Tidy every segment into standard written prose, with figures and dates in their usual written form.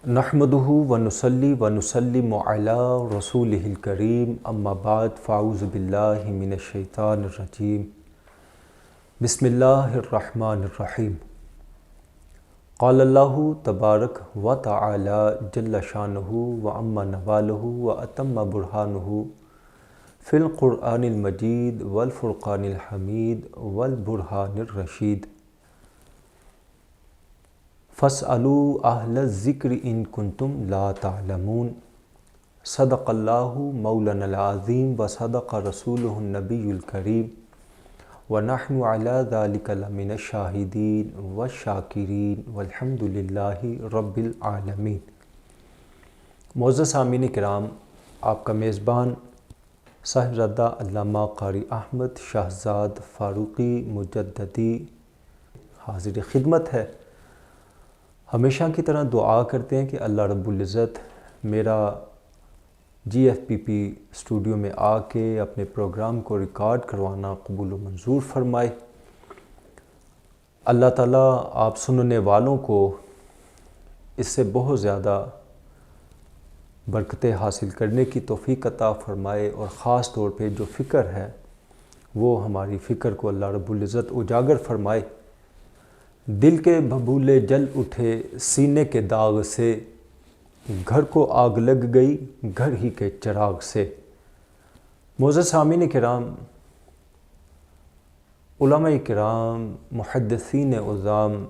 نحمدہ ونصلی ونسلم علی رسولہ الکریم اما بعد فاعوذ باللہ من الشیطان الرجیم بسم اللہ الرحمن الرحیم قال اللہ تبارک و تعالی جل شانہ وعم نوالہ واتم برہانہ فی القرآن المجید والفرقان الحمید والبرہان الرشید فاسألوا اہل الذکر ان کنتم لا تعلمون صدق اللہ مولانا العظیم وصدق رسولہ النبی الکریم ونحن علی ذلک لمن الشاہدین والشاکرین والحمد للہ رب العالمین۔ معزز سامعین کرام، آپ کا میزبان صاحبزادہ علامہ قاری احمد شہزاد فاروقی مجددی حاضر خدمت ہے۔ ہمیشہ کی طرح دعا کرتے ہیں کہ اللہ رب العزت میرا جی ایف پی پی اسٹوڈیو میں آ کے اپنے پروگرام کو ریکارڈ کروانا قبول و منظور فرمائے۔ اللہ تعالیٰ آپ سننے والوں کو اس سے بہت زیادہ برکتیں حاصل کرنے کی توفیق عطا فرمائے، اور خاص طور پہ جو فکر ہے وہ ہماری فکر کو اللہ رب العزت اجاگر فرمائے۔ دل کے بھبولے جل اٹھے سینے کے داغ سے، گھر کو آگ لگ گئی گھر ہی کے چراغ سے۔ معزز سامعین کرام، علماء کرام، محدثین عظام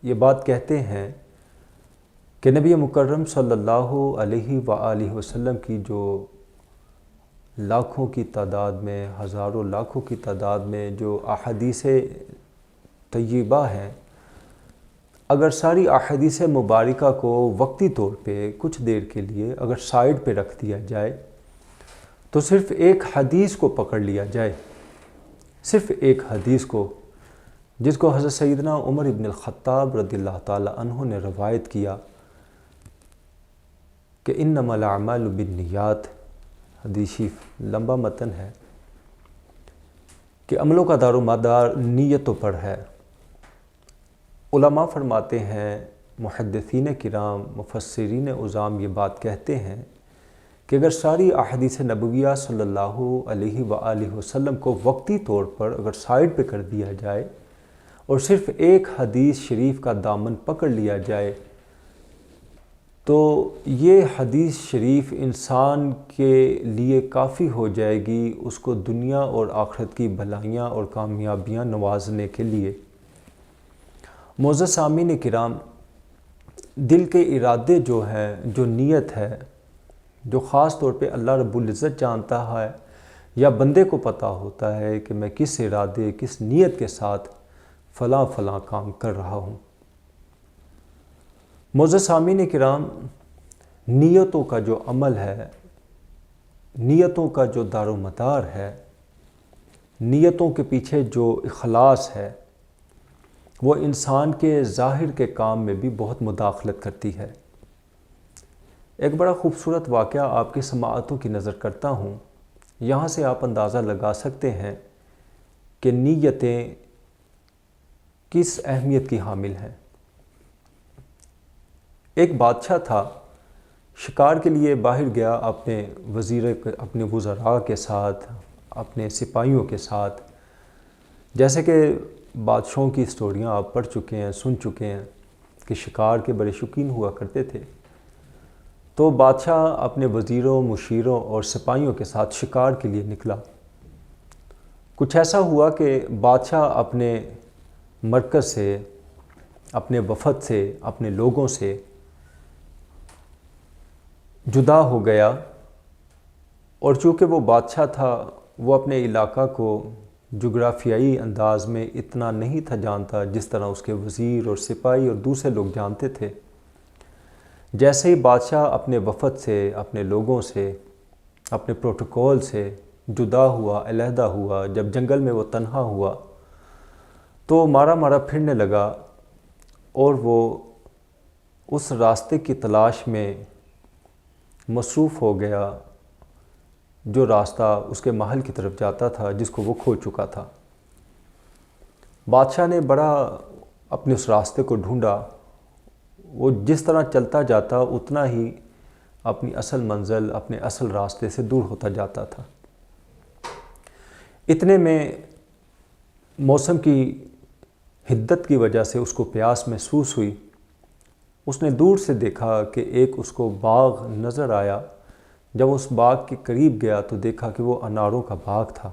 یہ بات کہتے ہیں کہ نبی مکرم صلی اللہ علیہ وآلہ وسلم کی جو لاکھوں کی تعداد میں، ہزاروں لاکھوں کی تعداد میں جو احادیث طیبہ ہیں، اگر ساری احادیث مبارکہ کو وقتی طور پہ کچھ دیر کے لیے اگر سائیڈ پہ رکھ دیا جائے تو صرف ایک حدیث کو پکڑ لیا جائے، صرف ایک حدیث کو، جس کو حضرت سیدنا عمر ابن الخطاب رضی اللہ تعالی عنہ نے روایت کیا کہ انما الاعمال بالنیات، حدیث شریف لمبا متن ہے کہ عملوں کا دار و مدار نیتوں پر ہے۔ علماء فرماتے ہیں، محدثین کرام، مفسرین عظام یہ بات کہتے ہیں کہ اگر ساری احادیث نبویہ صلی اللہ علیہ وآلہ وسلم کو وقتی طور پر اگر سائیڈ پہ کر دیا جائے اور صرف ایک حدیث شریف کا دامن پکڑ لیا جائے تو یہ حدیث شریف انسان کے لیے کافی ہو جائے گی اس کو دنیا اور آخرت کی بھلائیاں اور کامیابیاں نوازنے کے لیے۔ معزز سامعین کرام، دل کے ارادے جو ہیں، جو نیت ہے، جو خاص طور پہ اللہ رب العزت جانتا ہے یا بندے کو پتہ ہوتا ہے کہ میں کس ارادے، کس نیت کے ساتھ فلاں فلاں کام کر رہا ہوں۔ معزز سامعین کرام، نیتوں کا جو عمل ہے، نیتوں کا جو دار و مدار ہے، نیتوں کے پیچھے جو اخلاص ہے، وہ انسان کے ظاہر کے کام میں بھی بہت مداخلت کرتی ہے۔ ایک بڑا خوبصورت واقعہ آپ کی سماعتوں کی نظر کرتا ہوں، یہاں سے آپ اندازہ لگا سکتے ہیں کہ نیتیں کس اہمیت کی حامل ہیں۔ ایک بادشاہ تھا، شکار کے لیے باہر گیا اپنے وزراء کے ساتھ، اپنے سپاہیوں کے ساتھ۔ جیسے کہ بادشاہوں کی سٹوریاں آپ پڑھ چکے ہیں، سن چکے ہیں کہ شکار کے بڑے شوقین ہوا کرتے تھے۔ تو بادشاہ اپنے وزیروں، مشیروں اور سپاہیوں کے ساتھ شکار کے لیے نکلا۔ کچھ ایسا ہوا کہ بادشاہ اپنے مرکز سے، اپنے وفد سے، اپنے لوگوں سے جدا ہو گیا، اور چونکہ وہ بادشاہ تھا وہ اپنے علاقہ کو جغرافیائی انداز میں اتنا نہیں تھا جانتا جس طرح اس کے وزیر اور سپاہی اور دوسرے لوگ جانتے تھے۔ جیسے ہی بادشاہ اپنے وفد سے، اپنے لوگوں سے، اپنے پروٹوکول سے جدا ہوا، علیحدہ ہوا، جب جنگل میں وہ تنہا ہوا تو مارا مارا پھرنے لگا، اور وہ اس راستے کی تلاش میں مصروف ہو گیا جو راستہ اس کے محل کی طرف جاتا تھا، جس کو وہ کھو چکا تھا۔ بادشاہ نے بڑا اپنے اس راستے کو ڈھونڈا، وہ جس طرح چلتا جاتا اتنا ہی اپنی اصل منزل، اپنے اصل راستے سے دور ہوتا جاتا تھا۔ اتنے میں موسم کی حدت کی وجہ سے اس کو پیاس محسوس ہوئی۔ اس نے دور سے دیکھا کہ ایک اس کو باغ نظر آیا۔ جب اس باغ کے قریب گیا تو دیکھا کہ وہ اناروں کا باغ تھا۔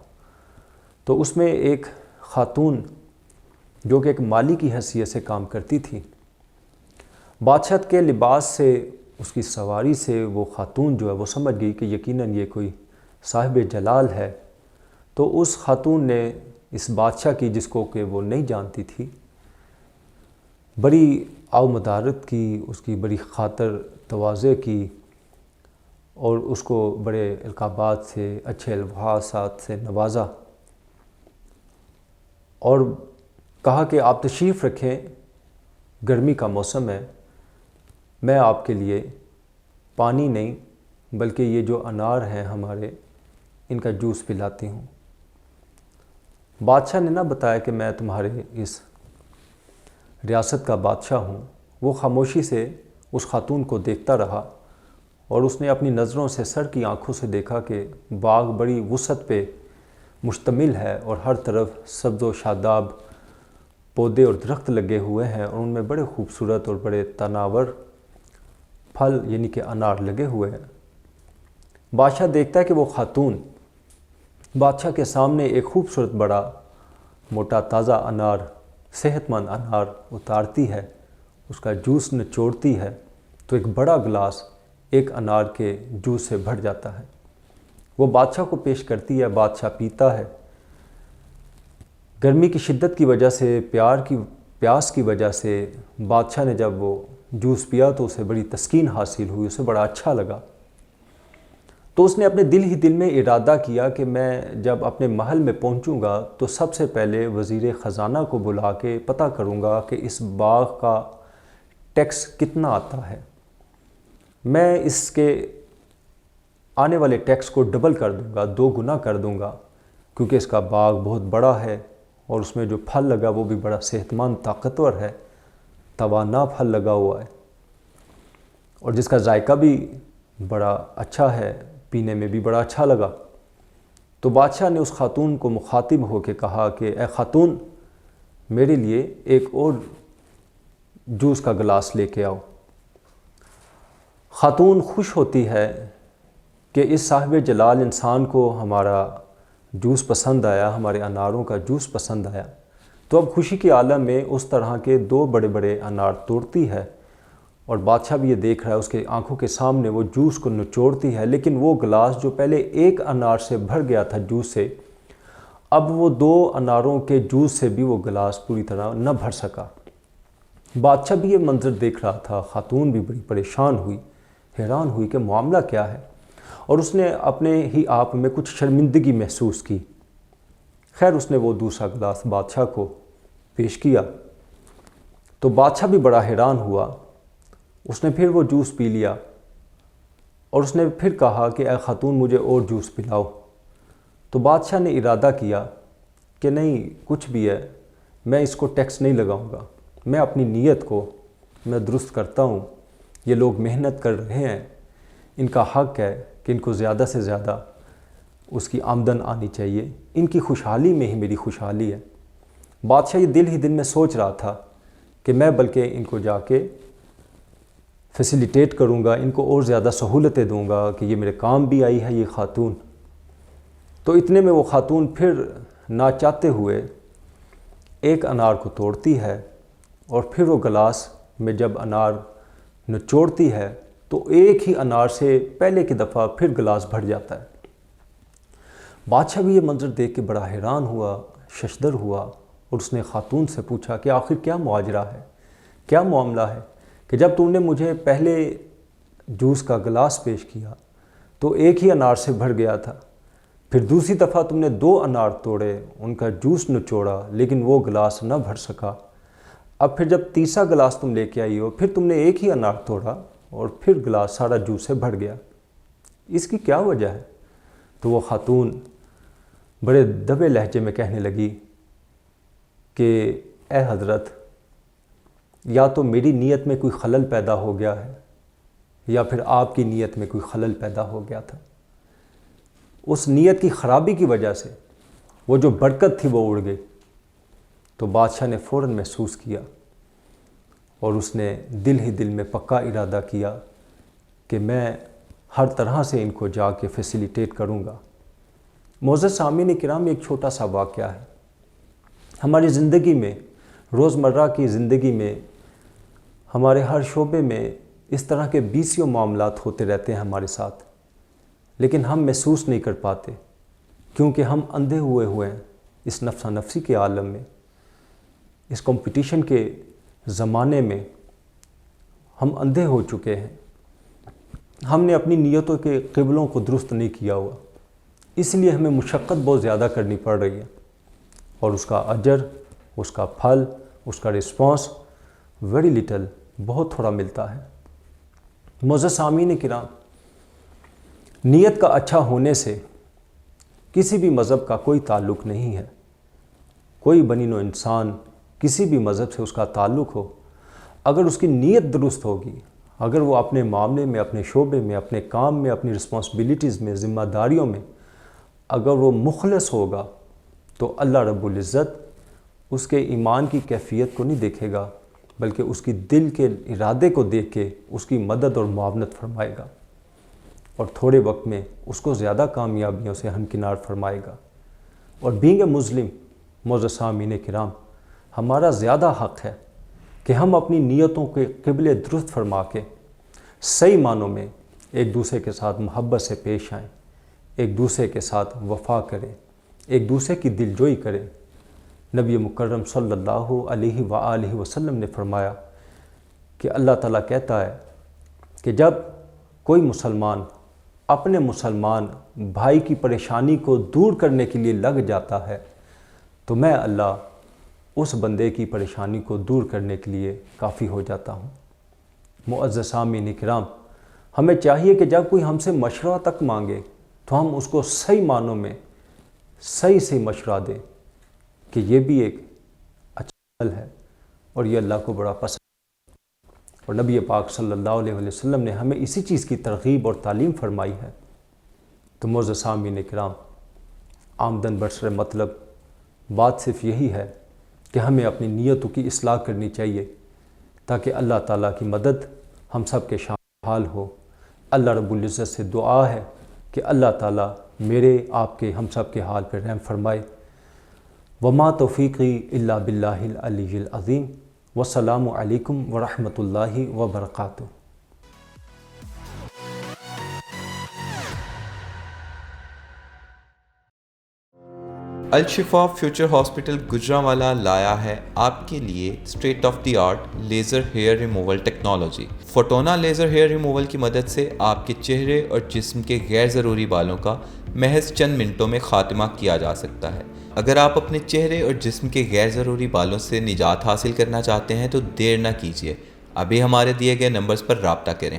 تو اس میں ایک خاتون جو کہ ایک مالی کی حیثیت سے کام کرتی تھی، بادشاہ کے لباس سے، اس کی سواری سے وہ خاتون جو ہے وہ سمجھ گئی کہ یقیناً یہ کوئی صاحب جلال ہے۔ تو اس خاتون نے اس بادشاہ کی، جس کو کہ وہ نہیں جانتی تھی، بڑی آؤمدارت کی، اس کی بڑی خاطر تواضع کی اور اس کو بڑے القابات سے، اچھے الفاظات سے نوازا اور کہا کہ آپ تشریف رکھیں، گرمی کا موسم ہے، میں آپ کے لیے پانی نہیں بلکہ یہ جو انار ہیں ہمارے، ان کا جوس پلاتی ہوں۔ بادشاہ نے نہ بتایا کہ میں تمہارے اس ریاست کا بادشاہ ہوں۔ وہ خاموشی سے اس خاتون کو دیکھتا رہا اور اس نے اپنی نظروں سے، سر کی آنکھوں سے دیکھا کہ باغ بڑی وسعت پہ مشتمل ہے اور ہر طرف سبز و شاداب پودے اور درخت لگے ہوئے ہیں اور ان میں بڑے خوبصورت اور بڑے تناور پھل یعنی کہ انار لگے ہوئے ہیں۔ بادشاہ دیکھتا ہے کہ وہ خاتون بادشاہ کے سامنے ایک خوبصورت بڑا موٹا تازہ انار، صحت مند انار اتارتی ہے، اس کا جوس نچوڑتی ہے تو ایک بڑا گلاس ایک انار کے جوس سے بھر جاتا ہے۔ وہ بادشاہ کو پیش کرتی ہے، بادشاہ پیتا ہے۔ گرمی کی شدت کی وجہ سے، پیاس کی وجہ سے بادشاہ نے جب وہ جوس پیا تو اسے بڑی تسکین حاصل ہوئی، اسے بڑا اچھا لگا۔ تو اس نے اپنے دل ہی دل میں ارادہ کیا کہ میں جب اپنے محل میں پہنچوں گا تو سب سے پہلے وزیر خزانہ کو بلا کے پتہ کروں گا کہ اس باغ کا ٹیکس کتنا آتا ہے۔ میں اس کے آنے والے ٹیکس کو ڈبل کر دوں گا، 2 گنا کر دوں گا، کیونکہ اس کا باغ بہت بڑا ہے اور اس میں جو پھل لگا وہ بھی بڑا صحت مند، طاقتور ہے، توانا پھل لگا ہوا ہے اور جس کا ذائقہ بھی بڑا اچھا ہے، پینے میں بھی بڑا اچھا لگا۔ تو بادشاہ نے اس خاتون کو مخاطب ہو کے کہا کہ اے خاتون، میرے لیے ایک اور جوس کا گلاس لے کے آؤ۔ خاتون خوش ہوتی ہے کہ اس صاحب جلال انسان کو ہمارا جوس پسند آیا، ہمارے اناروں کا جوس پسند آیا۔ تو اب خوشی کے عالم میں اس طرح کے 2 بڑے بڑے انار توڑتی ہے اور بادشاہ بھی یہ دیکھ رہا ہے، اس کے آنکھوں کے سامنے وہ جوس کو نچوڑتی ہے، لیکن وہ گلاس جو پہلے ایک انار سے بھر گیا تھا جوس سے، اب وہ 2 اناروں کے جوس سے بھی وہ گلاس پوری طرح نہ بھر سکا۔ بادشاہ بھی یہ منظر دیکھ رہا تھا، خاتون بھی بڑی پریشان ہوئی، حیران ہوئی کہ معاملہ کیا ہے، اور اس نے اپنے ہی آپ میں کچھ شرمندگی محسوس کی۔ خیر اس نے وہ دوسرا گلاس بادشاہ کو پیش کیا تو بادشاہ بھی بڑا حیران ہوا۔ اس نے پھر وہ جوس پی لیا اور اس نے پھر کہا کہ اے خاتون مجھے اور جوس پلاؤ۔ تو بادشاہ نے ارادہ کیا کہ نہیں، کچھ بھی ہے، میں اس کو ٹیکس نہیں لگاؤں گا، میں اپنی نیت کو میں درست کرتا ہوں، یہ لوگ محنت کر رہے ہیں، ان کا حق ہے کہ ان کو زیادہ سے زیادہ اس کی آمدن آنی چاہیے، ان کی خوشحالی میں ہی میری خوشحالی ہے۔ بادشاہ یہ دل ہی دل میں سوچ رہا تھا کہ میں بلکہ ان کو جا کے فیسیلیٹیٹ کروں گا، ان کو اور زیادہ سہولتیں دوں گا کہ یہ میرے کام بھی آئی ہے یہ خاتون۔ تو اتنے میں وہ خاتون پھر نہ چاہتے ہوئے ایک انار کو توڑتی ہے اور پھر وہ گلاس میں جب انار نچوڑتی ہے تو ایک ہی انار سے پہلے کی دفعہ پھر گلاس بھر جاتا ہے۔ بادشاہ بھی یہ منظر دیکھ کے بڑا حیران ہوا، ششدر ہوا اور اس نے خاتون سے پوچھا کہ آخر کیا ماجرا ہے، کیا معاملہ ہے کہ جب تم نے مجھے پہلے جوس کا گلاس پیش کیا تو ایک ہی انار سے بھر گیا تھا، پھر دوسری دفعہ تم نے 2 انار توڑے، ان کا جوس نچوڑا لیکن وہ گلاس نہ بھر سکا، اب پھر جب تیسرا گلاس تم لے کے آئی ہو پھر تم نے ایک ہی انار توڑا اور پھر گلاس سارا جوس سے بھر گیا، اس کی کیا وجہ ہے؟ تو وہ خاتون بڑے دبے لہجے میں کہنے لگی کہ اے حضرت، یا تو میری نیت میں کوئی خلل پیدا ہو گیا ہے یا پھر آپ کی نیت میں کوئی خلل پیدا ہو گیا تھا۔ اس نیت کی خرابی کی وجہ سے وہ جو برکت تھی وہ اڑ گئی۔ تو بادشاہ نے فوراً محسوس کیا اور اس نے دل ہی دل میں پکا ارادہ کیا کہ میں ہر طرح سے ان کو جا کے فیسیلیٹیٹ کروں گا۔ معزز سامعین کرام، ایک چھوٹا سا واقعہ ہے۔ ہماری زندگی میں، روزمرہ کی زندگی میں، ہمارے ہر شعبے میں اس طرح کے بیسیوں معاملات ہوتے رہتے ہیں ہمارے ساتھ، لیکن ہم محسوس نہیں کر پاتے کیونکہ ہم اندھے ہوئے ہیں اس نفسا نفسی کے عالم میں، اس کمپٹیشن کے زمانے میں ہم اندھے ہو چکے ہیں۔ ہم نے اپنی نیتوں کے قبلوں کو درست نہیں کیا ہوا، اس لیے ہمیں مشقت بہت زیادہ کرنی پڑ رہی ہے، اور اس کا اجر، اس کا پھل، اس کا رسپانس ویری لٹل، بہت تھوڑا ملتا ہے۔ معزز سامعین کرام، نیت کا اچھا ہونے سے کسی بھی مذہب کا کوئی تعلق نہیں ہے۔ کوئی بنی نوع انسان کسی بھی مذہب سے اس کا تعلق ہو، اگر اس کی نیت درست ہوگی، اگر وہ اپنے معاملے میں، اپنے شعبے میں، اپنے کام میں، اپنی رسپانسبلٹیز میں، ذمہ داریوں میں اگر وہ مخلص ہوگا تو اللہ رب العزت اس کے ایمان کی کیفیت کو نہیں دیکھے گا، بلکہ اس کی دل کے ارادے کو دیکھ کے اس کی مدد اور معاونت فرمائے گا، اور تھوڑے وقت میں اس کو زیادہ کامیابیوں سے ہمکنار فرمائے گا۔ اور بینگ اے مسلم، معزز سامعین کرام، ہمارا زیادہ حق ہے کہ ہم اپنی نیتوں کے قبلے درست فرما کے صحیح معنوں میں ایک دوسرے کے ساتھ محبت سے پیش آئیں، ایک دوسرے کے ساتھ وفا کریں، ایک دوسرے کی دلجوئی کریں۔ نبی مکرم صلی اللہ علیہ وآلہ وسلم نے فرمایا کہ اللہ تعالیٰ کہتا ہے کہ جب کوئی مسلمان اپنے مسلمان بھائی کی پریشانی کو دور کرنے کے لیے لگ جاتا ہے تو میں اللہ اس بندے کی پریشانی کو دور کرنے کے لیے کافی ہو جاتا ہوں۔ معزز سامعین کرام، ہمیں چاہیے کہ جب کوئی ہم سے مشورہ تک مانگے تو ہم اس کو صحیح معنوں میں صحیح مشورہ دیں کہ یہ بھی ایک اچھا عمل ہے اور یہ اللہ کو بڑا پسند ہے، اور نبی پاک صلی اللہ علیہ وسلم نے ہمیں اسی چیز کی ترغیب اور تعلیم فرمائی ہے۔ تو معزز سامعین کرام، آمدن برسر مطلب بات صرف یہی ہے کہ ہمیں اپنی نیتوں کی اصلاح کرنی چاہیے تاکہ اللہ تعالیٰ کی مدد ہم سب کے شامل ہو۔ اللہ رب العزت سے دعا ہے کہ اللہ تعالیٰ میرے، آپ کے، ہم سب کے حال پر رحم فرمائے۔ وما توفیقی الا باللہ العلی العظیم، والسلام علیکم ورحمۃ اللہ وبرکاتہ۔ الشفا فیوچر ہاسپٹل گجرانوالہ لایا ہے آپ کے لیے state of the art laser hair removal technology. Fotona laser hair removal کی مدد سے آپ کے چہرے اور جسم کے غیر ضروری بالوں کا محض چند منٹوں میں خاتمہ کیا جا سکتا ہے۔ اگر آپ اپنے چہرے اور جسم کے غیر ضروری بالوں سے نجات حاصل کرنا چاہتے ہیں تو دیر نہ کیجیے، ابھی ہمارے دیے گئے نمبرز پر رابطہ کریں۔